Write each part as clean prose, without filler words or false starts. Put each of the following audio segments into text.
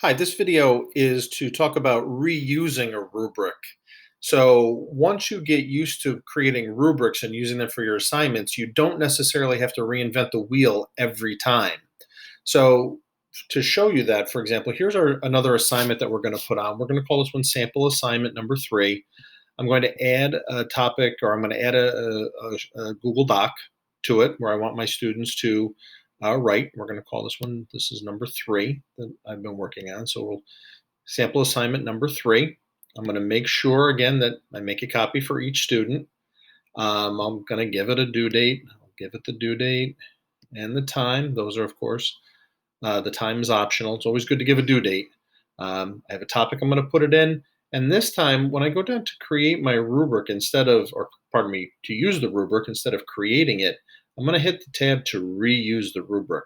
Hi, this video is to talk about reusing a rubric. So once you get used to creating rubrics and using them for your assignments, you don't necessarily have to reinvent the wheel every time. So to show you that, for example, here's another assignment that we're going to put on. We're going to call this one sample assignment number 3. I'm going to add a topic, or I'm going to add a Google Doc to it where I want my students to write. We're going to call this one, this is number 3 that I've been working on. So we'll sample assignment number 3. I'm going to make sure again that I make a copy for each student. I'm going to give it a due date. I'll give it the due date and the time. Those are, of course, the time is optional. It's always good to give a due date. I have a topic I'm going to put it in. And this time, when I go down to create my rubric to use the rubric instead of creating it, I'm going to hit the tab to reuse the rubric.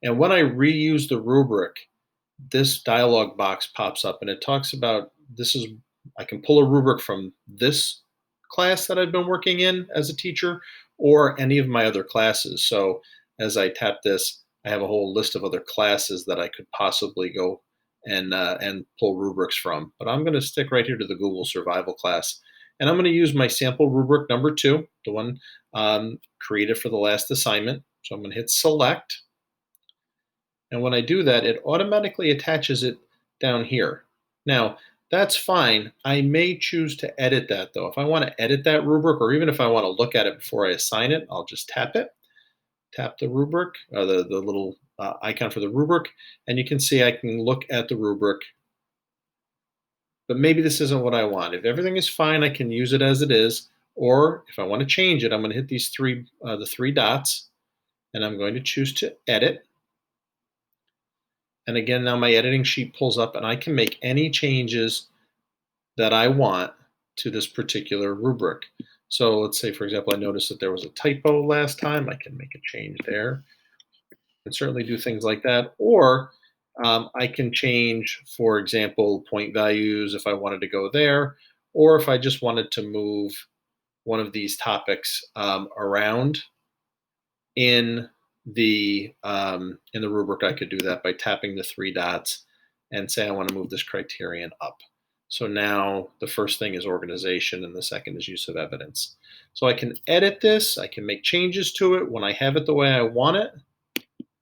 And when I reuse the rubric, this dialog box pops up and it talks about I can pull a rubric from this class that I've been working in as a teacher or any of my other classes. So as I tap this, I have a whole list of other classes that I could possibly go and pull rubrics from. But I'm going to stick right here to the Google Survival class. And I'm going to use my sample rubric number 2, the one created for the last assignment. So I'm going to hit select. And when I do that, it automatically attaches it down here. Now, that's fine. I may choose to edit that though. If I want to edit that rubric, or even if I want to look at it before I assign it, I'll just tap it. Tap the rubric, the little icon for the rubric, and you can see I can look at the rubric. But maybe this isn't what I want. If everything is fine, I can use it as it is. Or if I want to change it, I'm going to hit these the three dots, and I'm going to choose to edit. And again, now my editing sheet pulls up, and I can make any changes that I want to this particular rubric. So let's say, for example, I noticed that there was a typo last time. I can make a change there. And certainly do things like that. Or I can change, for example, point values if I wanted to go there, or if I just wanted to move one of these topics around in the rubric. I could do that by tapping the three dots and say I want to move this criterion up. So now the first thing is organization and the second is use of evidence. So I can edit this, I can make changes to it. When I have it the way I want it,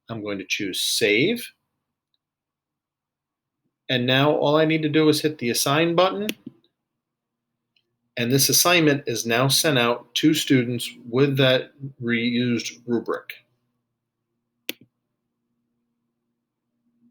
I'm going to choose save. And now all I need to do is hit the assign button. And this assignment is now sent out to students with that reused rubric.